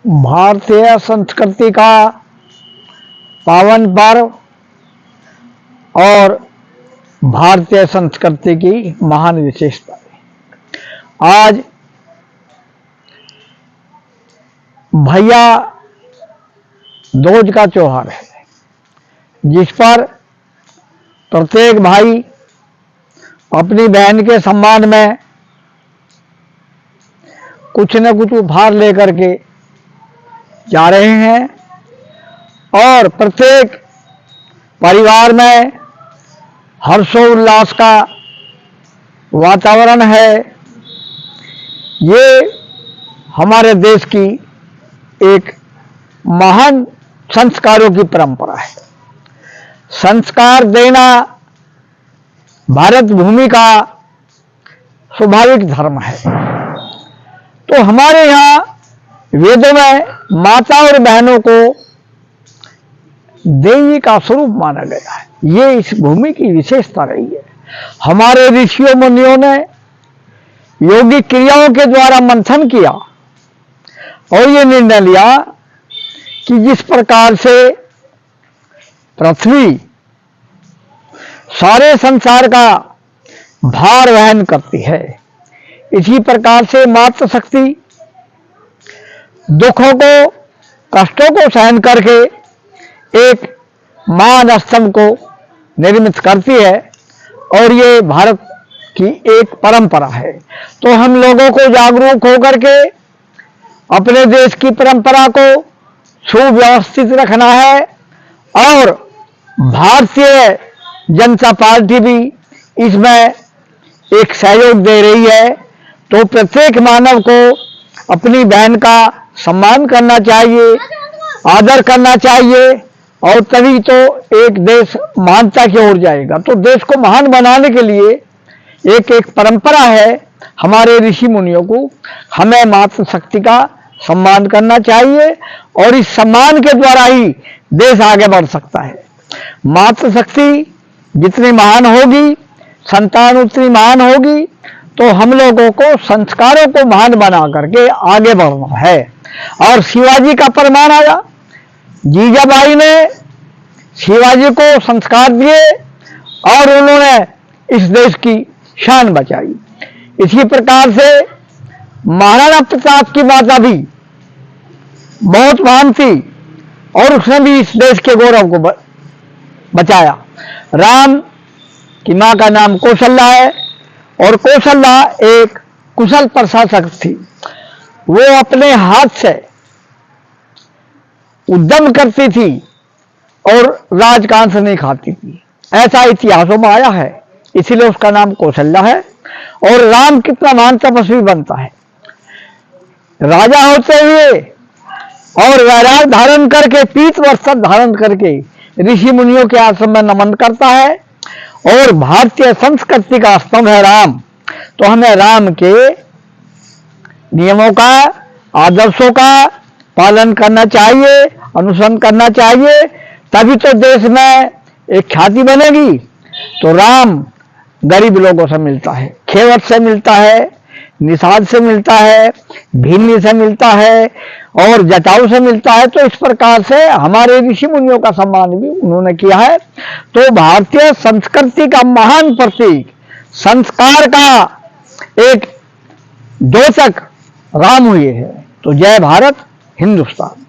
भारतीय संस्कृति का पावन पर्व और भारतीय संस्कृति की महान विशेषता है। आज भैया दूज का त्योहार है, जिस पर प्रत्येक भाई अपनी बहन के सम्मान में कुछ न कुछ उपहार लेकर के जा रहे हैं और प्रत्येक परिवार में हर्षोल्लास का वातावरण है। ये हमारे देश की एक महान संस्कारों की परंपरा है। संस्कार देना भारत भूमि का स्वाभाविक धर्म है। तो हमारे यहाँ वेदों में माता और बहनों को देवी का स्वरूप माना गया है। ये इस भूमि की विशेषता रही है। हमारे ऋषियों मुनियों ने योगिक क्रियाओं के द्वारा मंथन किया और ये निर्णय लिया कि जिस प्रकार से पृथ्वी सारे संसार का भार वहन करती है, इसी प्रकार से मातृशक्ति दुखों को, कष्टों को सहन करके एक महान स्तंभ को निर्मित करती है और ये भारत की एक परंपरा है। तो हम लोगों को जागरूक होकर के अपने देश की परंपरा को सुव्यवस्थित रखना है और भारतीय जनता पार्टी भी इसमें एक सहयोग दे रही है। तो प्रत्येक मानव को अपनी बहन का सम्मान करना चाहिए, आदर करना चाहिए और तभी तो एक देश महानता की ओर जाएगा। तो देश को महान बनाने के लिए एक परंपरा है हमारे ऋषि मुनियों को। हमें मातृशक्ति का सम्मान करना चाहिए और इस सम्मान के द्वारा ही देश आगे बढ़ सकता है। मातृशक्ति जितनी महान होगी, संतान उतनी महान होगी। तो हम लोगों को संस्कारों को महान बना करके आगे बढ़ना है। और शिवाजी का प्रमाण आया, जीजाबाई ने शिवाजी को संस्कार दिए और उन्होंने इस देश की शान बचाई। इसी प्रकार से महाराणा प्रताप की माता भी बहुत महान थी और उसने भी इस देश के गौरव को बचाया। राम की मां का नाम कौशल्या है और कौशल्या एक कुशल प्रशासक थी। वो अपने हाथ से उद्यम करती थी और राजकांश नहीं खाती थी, ऐसा इतिहासों में आया है। इसीलिए उसका नाम कौशल्या है। और राम कितना महान तपस्वी बनता है, राजा होते हुए और वैराग धारण करके, पीत वस्त्र धारण करके ऋषि मुनियों के आश्रम में नमन करता है। और भारतीय संस्कृति का स्तंभ है राम। तो हमें राम के नियमों का, आदर्शों का पालन करना चाहिए, अनुसरण करना चाहिए, तभी तो देश में एक ख्याति बनेगी। तो राम गरीब लोगों से मिलता है, खेवट से मिलता है, निषाद से मिलता है, भीलनी से मिलता है और जटाऊ से मिलता है। तो इस प्रकार से हमारे ऋषि मुनियों का सम्मान भी उन्होंने किया है। तो भारतीय संस्कृति का महान प्रतीक, संस्कार का एक द्योतक राम हुए हैं। तो जय भारत, हिंदुस्तान।